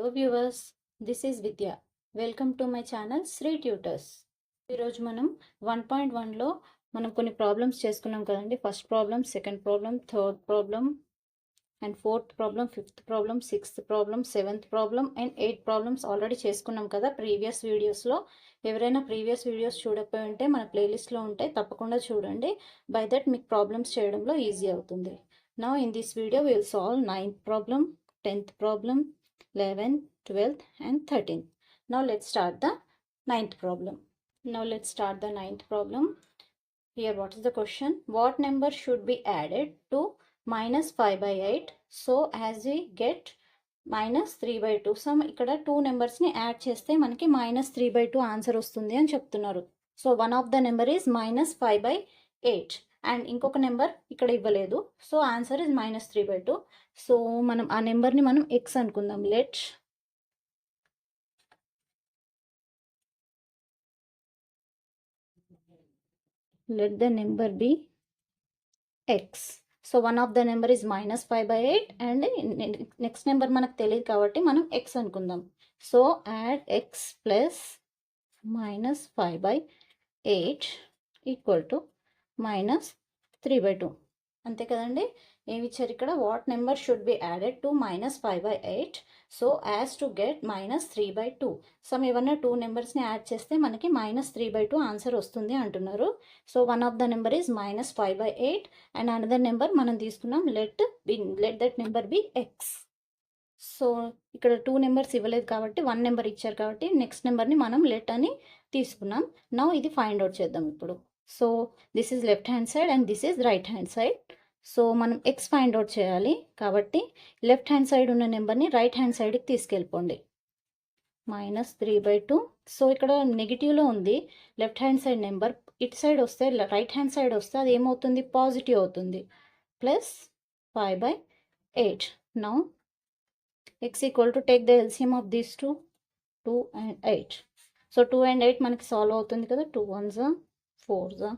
Hello viewers, this is Vidya. Welcome to my channel Sri tutors. ఈరోజు మనం 1.1లో మనం కొన్ని ప్రాబ్లమ్స్ చేసుకున్నాం కదండి. First problem, second problem, third problem and fourth problem, fifth problem, sixth problem, seventh problem and 8 problems already చేసుకున్నాం కదా previous వీడియోస్లో. ఎవరైనా ప్రీవియస్ వీడియోస్ చూడకపోయి ఉంటే మన ప్లేలిస్ట్లో ఉంటాయి, తప్పకుండా చూడండి. బై దట్ మీకు ప్రాబ్లమ్స్ చేయడంలో ఈజీ అవుతుంది. Now in this video will solve 9th problem, 10th problem, 11th, 12th and 13th. Now let's start the 9th problem. Here what is the question? What number should be added to minus 5 by 8 so as we get minus 3 by 2? So ఇక్కడ 2 numbers ని add చేస్తే మనకి minus 3 by 2 answer వస్తుంది అని చెప్తున్నారు. So one of the number is minus 5 by 8 and ఇంకొక number ఇక్కడ ఇవ్వలేదు. So answer is minus 3 by 2. So మనం ఆ నెంబర్ని మనం ఎక్స్ అనుకుందాం. Let the number be x. So one of the number is minus 5 by 8 and next number మనకు తెలియదు కాబట్టి మనం ఎక్స్ అనుకుందాం. So add x plus minus 5 by 8 equal to minus 3 by 2. అంతే కదండి. ఏమి ఇచ్చారు ఇక్కడ? What number should be added to minus 5 by 8 so as to get minus 3 by 2. Some ఏమన్నా 2 నెంబర్స్ని యాడ్ చేస్తే మనకి minus 3 by 2 ఆన్సర్ వస్తుంది అంటున్నారు. So one of the number is minus 5 by 8 and another number మనం తీసుకున్నాం. Let that number be x. So ఇక్కడ 2 numbers ఇవ్వలేదు కాబట్టి 1 నెంబర్ ఇచ్చారు కాబట్టి నెక్స్ట్ నెంబర్ని మనం లెట్ అని తీసుకున్నాం. నౌ ఇది ఫైండ్ అవుట్ చేద్దాం ఇప్పుడు. So this is left hand side and this is right hand side. So మనం ఎక్స్ ఫైండ్ అవుట్ చేయాలి కాబట్టి లెఫ్ట్ హ్యాండ్ సైడ్ ఉన్న నెంబర్ని రైట్ హ్యాండ్ సైడ్కి తీసుకెళ్ళిపోండి. minus 3 by 2. సో ఇక్కడ నెగిటివ్లో ఉంది లెఫ్ట్ హ్యాండ్ సైడ్ నెంబర్. ఇటు సైడ్ వస్తే రైట్ హ్యాండ్ సైడ్ వస్తే అది ఏమవుతుంది? పాజిటివ్ అవుతుంది. Plus 5 by 8. Now x equal to take the LCM of these two, 2 and 8. So 2 and 8 మనకి సాల్వ్ అవుతుంది కదా. 2 1s are 4s are.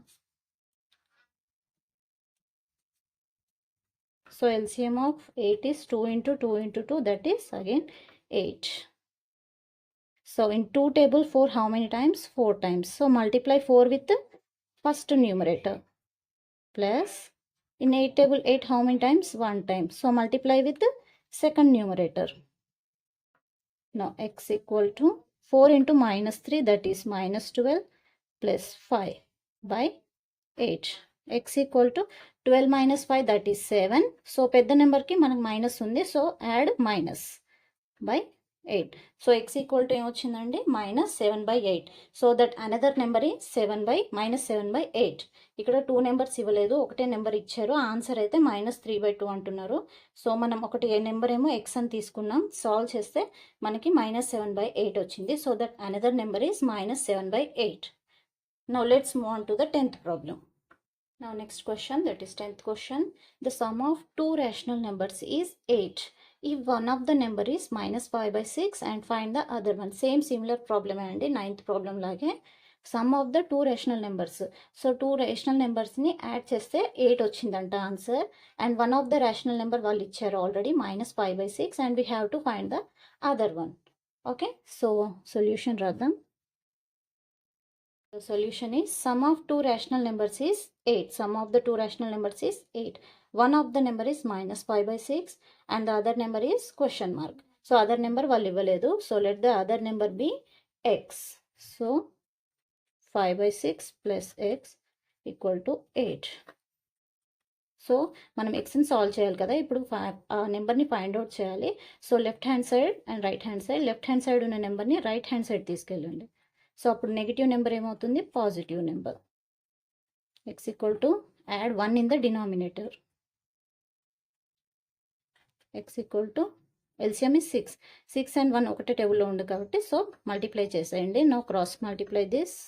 So LCM of 8 is 2 into 2 into 2, that is again 8. So in 2 table 4 how many times? 4 times. So multiply 4 with the first numerator plus in 8 table 8 how many times? 1 time. So multiply with the second numerator. Now x equal to 4 into minus 3, that is minus 12 plus 5 by 8. x equal to 12 minus 5, that is 7. So పెద్ద నెంబర్కి మనకు minus ఉంది. So add minus by 8. So x equal to ఏమొచ్చిందండి? minus 7 by 8. So that another number ఈ minus 7 by 8. ఇక్కడ 2 numbers ఇవ్వలేదు, ఒకటే number ఇచ్చారు. ఆన్సర్ అయితే minus 3 by 2 అంటున్నారు. సో మనం ఒకటి నెంబర్ ఏమో ఎక్స్ అని తీసుకున్నాం. సాల్వ్ చేస్తే మనకి minus 7 by 8 వచ్చింది. So that another number is minus 7 by 8. Now let's move on to the 10th problem. Now next question, that is 10th question. The sum of two rational numbers is 8. If one of the number is minus 5 by 6 and find the other one. Same similar problem అండి 9th problem లాగే. Sum of the two rational numbers. So 2 rational నెంబర్స్ని add చేస్తే 8 వచ్చిందంట answer. And one of the rational number వాళ్ళు ఇచ్చారు already minus 5 by 6 and we have to find the other one. Okay, so solution రాద్దాం. The solution is sum of two rational numbers is 8. Sum of the two rational numbers is 8. One of the number is minus 5 by 6 and the other number is question mark. So other number వాళ్ళు ఇవ్వలేదు. So let the other number be x. So 5 by 6 plus x equal to 8. So మనం ఎక్స్ని solve చేయాలి కదా. ఇప్పుడు ఆ నెంబర్ని find out చేయాలి. So left hand side and right hand side. Left hand side ఉన్న నెంబర్ని రైట్ హ్యాండ్ సైడ్ తీసుకెళ్ళండి. సో అప్పుడు నెగిటివ్ నెంబర్ ఏమవుతుంది? Positive number. X equal to add 1 in the denominator. X equal to LCM is 6. 6 and 1 ఒకటే టేబుల్లో ఉంది కాబట్టి so multiply చేసేయండి. Now cross multiply this.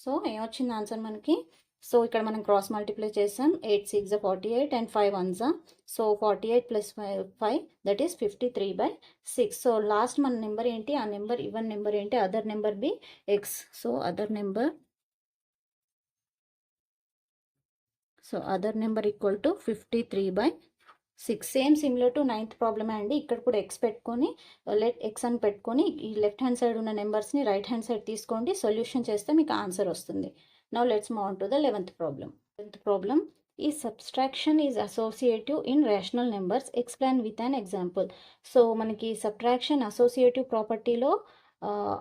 So ఏమొచ్చింది ఆన్సర్ మనకి? సో ఇక్కడ మనం క్రాస్ మల్టిప్లై చేసాం. 8 6 48 and 5 1 so 48 plus 5 that is 53/6. So last మన నెంబర్ ఏంటి, ఆ నెంబర్ ఈవెన్ నెంబర్ ఏంటి, other number be x. So other number equal to 53/6. Same similar to 9th ప్రాబ్లమే అండి. ఇక్కడ కూడా ఎక్స్ పెట్టుకొని లెట్ ఎక్స్ అని పెట్టుకొని ఈ లెఫ్ట్ హ్యాండ్ సైడ్ ఉన్న నెంబర్స్ని రైట్ హ్యాండ్ సైడ్ తీసుకోండి. సొల్యూషన్ చేస్తే మీకు ఆన్సర్ వస్తుంది. Now let's move on to the 11th problem. 11th problem is subtraction is associative in rational numbers. Explain with an example. So మనకి subtraction associative ప్రాపర్టీలో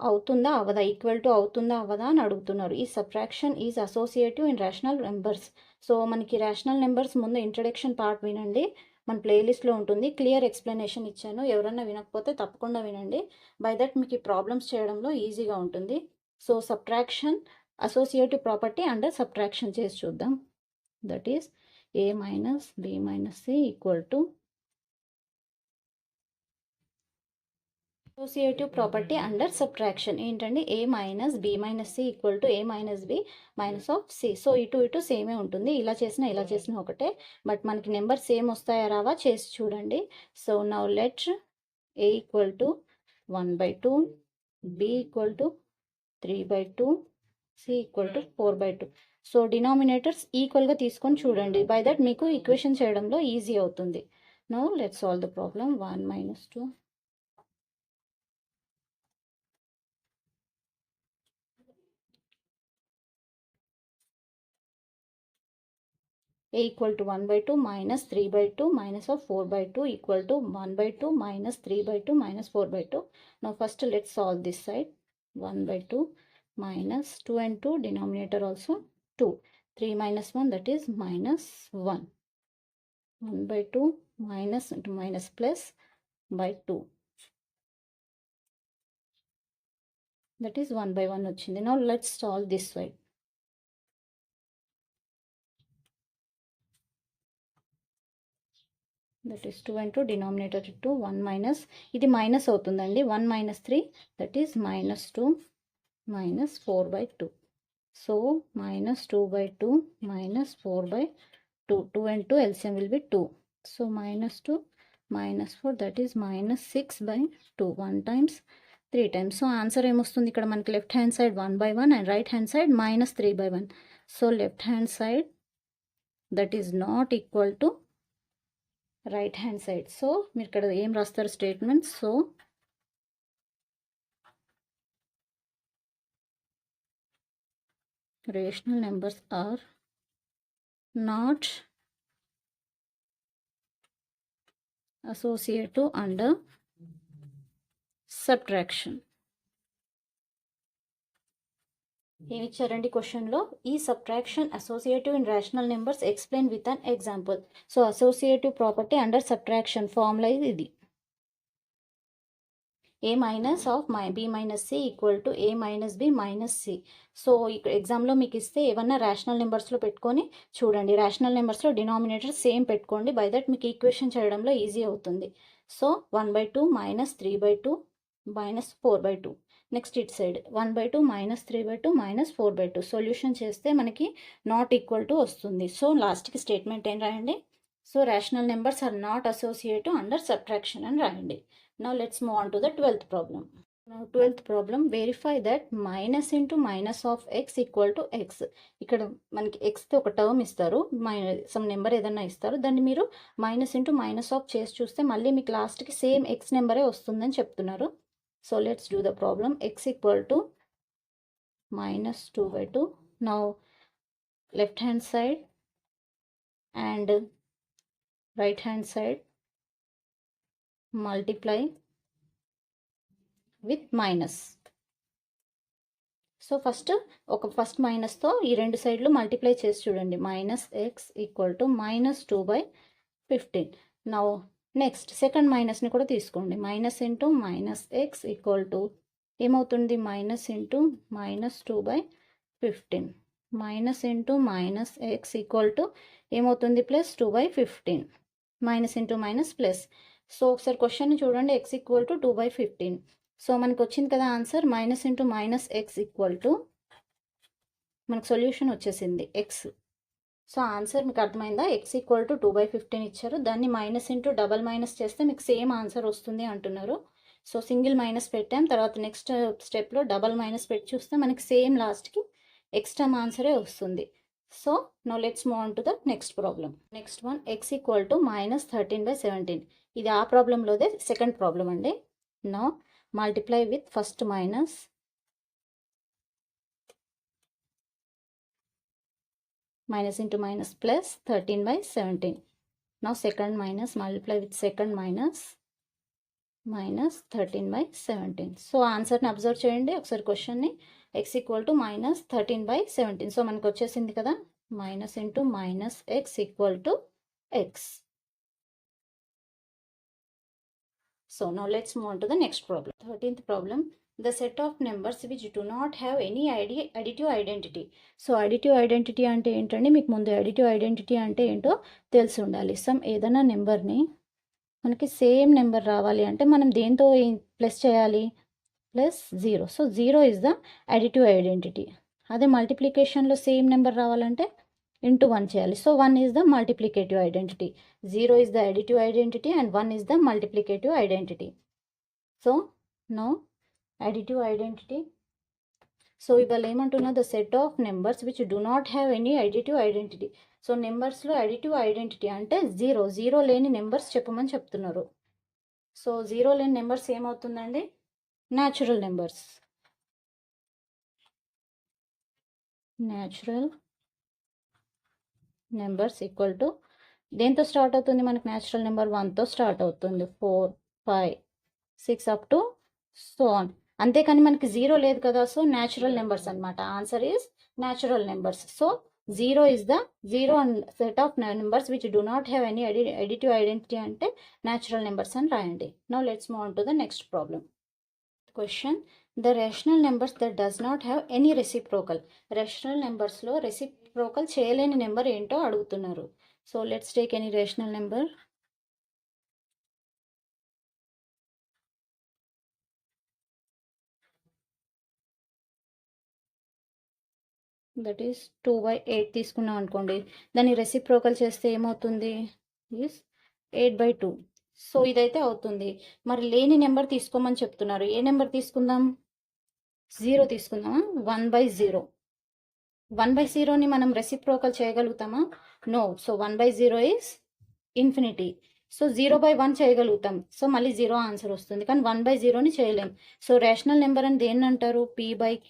అవుతుందా అవదా, equal to అవుతుందా అవదా అని అడుగుతున్నారు. ఈ subtraction is associative in rational numbers. So మనకి rational numbers ముందు introduction part వినండి, మన ప్లేలిస్ట్లో ఉంటుంది. క్లియర్ ఎక్స్ప్లెనేషన్ ఇచ్చాను, ఎవరన్నా వినకపోతే తప్పకుండా వినండి. బై దట్ మీకు ఈ ప్రాబ్లమ్స్ చేయడంలో ఈజీగా ఉంటుంది. So subtraction associative property under subtraction చేసి చూద్దాం. That is a minus b minus c equal to associative property under subtraction ఏంటండి, a minus b minus c equal to a minus b minus of c. So ఇటు సేమే ఉంటుంది, ఇలా చేసినా ఒకటే, but మనకి నెంబర్ సేమ్ వస్తాయా రావా చేసి చూడండి. So now let a equal to 1/2, b equal to 3/2, c equal to 4/2. So denominators ఈక్వల్గా తీసుకొని చూడండి. బై దట్ మీకు ఈక్వేషన్ చేయడంలో ఈజీ అవుతుంది. Now let's solve the problem. 1 minus 2 a equal to 1/2 minus 3/2 minus of 4/2 equal to 1/2 minus 3/2 minus 4/2. Now first let's solve this side. 1/2 minus 2 and 2 denominator also 2, 3 minus 1 that is minus 1, 1/2 minus into minus plus by 2 that is 1/1 వచ్చింది. Now let's solve this side. That is 2 and 2 denominator 2, 1 minus ఇది minus అవుతుందండి. 1 minus 3 that is minus 2 minus 4/2. So minus 2/2 minus 4/2. 2 and 2 LCM will be 2. So minus 2 minus 4 that is minus 6/2. 1 times 3 times. So answer ఏమొస్తుంది ఇక్కడ మనకి left hand side 1/1 and right hand side minus 3/1. So left hand side that is not equal to right hand side. So మీరు ఇక్కడ ఏం రాస్తారు statement. So rational numbers are not associative under subtraction. ఏమి ఇచ్చారండి క్వశ్చన్లో, ఈ subtraction associative in rational numbers explain with an example. So associative property under subtraction formula ఇది. a minus of b minus c equal to a minus b minus c. So ఇక్కడ ఎగ్జామ్లో మీకు ఇస్తే ఏమన్నా రేషనల్ నెంబర్స్లో పెట్టుకొని చూడండి. రేషనల్ నెంబర్స్లో డినామినేటర్ సేమ్ పెట్టుకోండి. By that మీకు ఈక్వేషన్ చేయడంలో ఈజీ అవుతుంది. So 1/2 minus 3/2 minus 4/2. Next it side 1/2 minus 3/2 minus 4/2. Solution చేస్తే మనకి నాట్ ఈక్వల్ టు వస్తుంది. సో లాస్ట్కి స్టేట్మెంట్ ఏం రాయండి, so rational numbers are not associative under subtraction అని రాయండి. Now let's move on to the 12th problem. Now 12th problem, verify that minus into minus of x equal to x. ఇక్కడ మనకి x తో ఒక term ఇస్తారు, some number ఏదన్నా ఇస్తారు, దాన్ని మీరు మైనస్ ఇంటూ మైనస్ ఆఫ్ చేసి చూస్తే మళ్ళీ మీకు లాస్ట్కి సేమ్ x నెంబరే వస్తుందని చెప్తున్నారు. So let's do the problem. x equal to minus 2/2. Now left hand side and right hand side multiply with minus. So first మైనస్తో ఈ రెండు సైడ్లు మల్టిప్లై చేసి చూడండి. Minus x equal to minus 2/15. Now next second మైనస్ని కూడా తీసుకోండి. Minus into minus x equal to ఏమవుతుంది, minus into minus 2/15. Minus into minus x equal to ఏమవుతుంది, plus 2/15. Minus into minus plus. So ఒకసారి క్వశ్చన్ని చూడండి. x equal to 2/15. సో మనకు వచ్చింది కదా answer, minus into minus x equal to మనకు solution వచ్చేసింది ఎక్స్. సో ఆన్సర్ మీకు అర్థమైందా? ఎక్స్ ఈక్వల్ టు 2/15 ఇచ్చారు, దాన్ని మైనస్ ఇంటూ డబల్ మైనస్ చేస్తే మీకు సేమ్ ఆన్సర్ వస్తుంది అంటున్నారు. సో సింగిల్ మైనస్ పెట్టాం, తర్వాత నెక్స్ట్ స్టెప్లో డబల్ మైనస్ పెట్టి చూస్తే మనకి సేమ్ లాస్ట్కి ఎక్స్ టర్మ్ ఆన్సరే వస్తుంది. So now let's move on to the next problem. Next one, x equal to -13/17. ఇది ఆ ప్రాబ్లంలోదే సెకండ్ ప్రాబ్లం అండి. Now multiply with first minus into minus plus 13/17. Now second minus, multiply with second minus 13/17. So ఆన్సర్ని observe చేయండి ఒకసారి క్వశ్చన్ని. x equal to -13/17. So మనకు వచ్చేసింది కదా, minus into minus x equal to X. So now let's move on to the next problem. 13th problem, the set of numbers which do not have any additive identity. So additive identity అంటే ఏంటండి? మీకు ముందు additive identity అంటే ఏంటో తెలిసి ఉండాలి. Some ఏదైనా నెంబర్ని మనకి సేమ్ నెంబర్ రావాలి అంటే మనం దేంతో ప్లస్ చేయాలి? +0. So 0 is the additive identity. అదే మల్టిప్లికేషన్లో సేమ్ నెంబర్ రావాలంటే ఇంటూ 1 చేయాలి. So 1 is the multiplicative identity, 0 is the additive identity and 1 is the multiplicative identity. So no additive identity. So ఇవాళ ఏమంటున్నా, the set of numbers which do not have any additive identity. So నెంబర్స్లో additive identity అంటే zero లేని numbers చెప్పమని చెప్తున్నారు. So zero లేని numbers ఏమవుతుందండి? Natural numbers. Natural numbers equal to దేంతో స్టార్ట్ అవుతుంది మనకి? న్యాచురల్ నెంబర్ 1తో స్టార్ట్ అవుతుంది, 4, 5, 6 అప్ టు సో ఆన్. అంతేకాని మనకి 0 లేదు కదా, సో న్యాచురల్ నెంబర్స్ అనమాట. Answer is natural numbers. So 0 is the zero set of numbers which do not have any additive identity అంటే న్యాచురల్ నెంబర్స్ అని రాయండి. Now let's move on to the next problem. Question, the rational numbers that does not have any reciprocal. Rational నెంబర్స్లో reciprocal చేయలేని number ఏంటో అడుగుతున్నారు. So let's take any rational number. That is 2/8 తీసుకున్నాం అనుకోండి, దాన్ని reciprocal చేస్తే ఏమవుతుంది? ఈస్ 8/2. సో ఇదైతే అవుతుంది. మరి లేని నెంబర్ తీసుకోమని చెప్తున్నారు. ఏ నెంబర్ తీసుకుందాం? 0 తీసుకుందామా? 1/0. 1/0ని మనం రెసిప్రోకల్ చేయగలుగుతామా? No. So 1/0 is infinity. So 0/1 చేయగలుగుతాం, సో మళ్ళీ 0 ఆన్సర్ వస్తుంది, కానీ 1/0ని చేయలేం. సో రేషనల్ నెంబర్ అని దేన్ని అంటారు? p/q.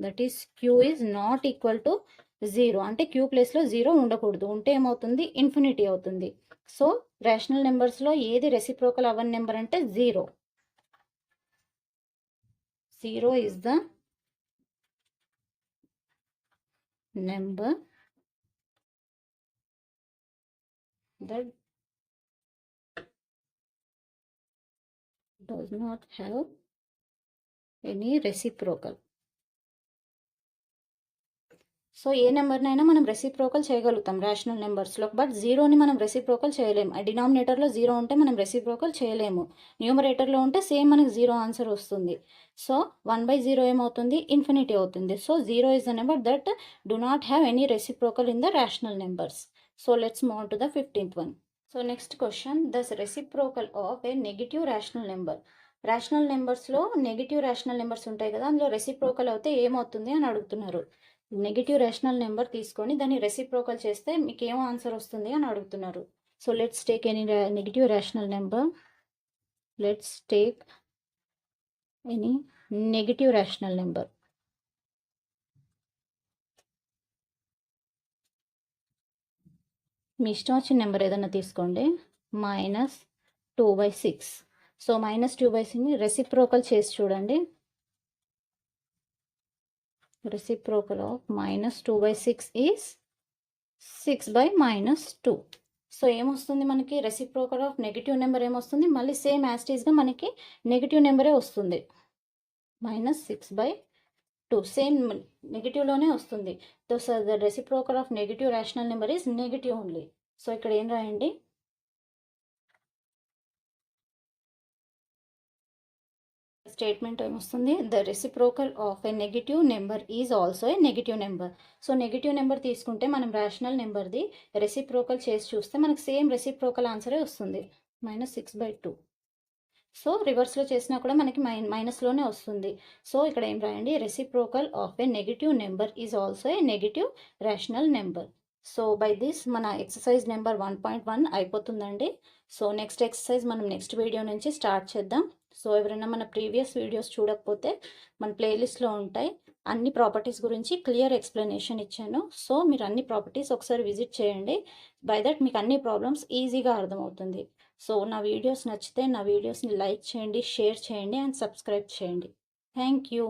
That is q is not equal to 0. అంటే q ప్లేస్లో 0 ఉండకూడదు, ఉంటే ఏమవుతుంది? ఇన్ఫినిటీ అవుతుంది. సో రేషనల్ నెంబర్స్లో ఏది రెసిప్రోకల్ అవ్వని నెంబర్ అంటే 0. 0 is the number that does not have any reciprocal. So ఏ నెంబర్నైనా మనం రెసిప్రోకల్ చేయగలుగుతాం రేషనల్ నెంబర్స్లో, బట్ 0ని మనం రెసిప్రోకల్ చేయలేము. ఆ డినామినేటర్లో 0 ఉంటే మనం రెసిప్రోకల్ చేయలేము, న్యూమరేటర్లో ఉంటే సేమ్ మనకి 0 ఆన్సర్ వస్తుంది. సో 1/0 ఏమవుతుంది? ఇన్ఫినిటీ అవుతుంది. So 0 is the number that do not have any reciprocal in the rational numbers. So let's move on to the 15th one. So next question, the reciprocal of a negative rational number. Rational నెంబర్స్లో negative rational numbers ఉంటాయి కదా, అందులో reciprocal అయితే ఏమవుతుంది అని అడుగుతున్నారు. Negative rational number తీసుకొని దాన్ని రెసిప్రోకల్ చేస్తే మీకు ఏమో ఆన్సర్ వస్తుంది అని అడుగుతున్నారు. So let's take any negative rational number. Let's take any negative rational number. మీ ఇష్టం వచ్చిన నెంబర్ ఏదైనా తీసుకోండి. -2/6. సో -2/6ని రెసిప్రోకల్ చేసి చూడండి. reciprocal of -2/6 is 6/-2. సో ఏమొస్తుంది మనకి? రెసిప్రోకల్ ఆఫ్ నెగిటివ్ నెంబర్ ఏమొస్తుంది? మళ్ళీ సేమ్ యాస్టీస్గా మనకి నెగిటివ్ నెంబరే వస్తుంది, -6/2. సేమ్ నెగిటివ్లోనే వస్తుంది. So the reciprocal of negative rational number is negative only. So ఇక్కడ ఏం రాయండి? స్టేట్మెంట్ ఏమొస్తుంది, the reciprocal of a negative number is also a negative number. So negative number తీసుకుంటే మనం రేషనల్ నెంబర్ది రెసిప్రోకల్ చేసి చూస్తే మనకు సేమ్ రెసిప్రోకల్ ఆన్సరే వస్తుంది, -6/2. సో రివర్స్లో చేసినా కూడా మనకి మైనస్లోనే వస్తుంది. సో ఇక్కడ ఏం రాయండి, reciprocal of a negative number is also a negative rational number. So by this మన ఎక్సర్సైజ్ నెంబర్ 1.1 అయిపోతుందండి. సో నెక్స్ట్ ఎక్సర్సైజ్ మనం నెక్స్ట్ వీడియో నుంచి స్టార్ట్ చేద్దాం. సో ఎవరైనా మన ప్రీవియస్ వీడియోస్ చూడకపోతే మన ప్లేలిస్ట్లో ఉంటాయి, అన్ని ప్రాపర్టీస్ గురించి క్లియర్ ఎక్స్ప్లెనేషన్ ఇచ్చాను. సో మీరు అన్ని ప్రాపర్టీస్ ఒకసారి విజిట్ చేయండి. బై దట్ మీకు అన్ని ప్రాబ్లమ్స్ ఈజీగా అర్థమవుతుంది. సో నా వీడియోస్ నచ్చితే నా వీడియోస్ని లైక్ చేయండి, షేర్ చేయండి అండ్ సబ్స్క్రైబ్ చేయండి. Thank you.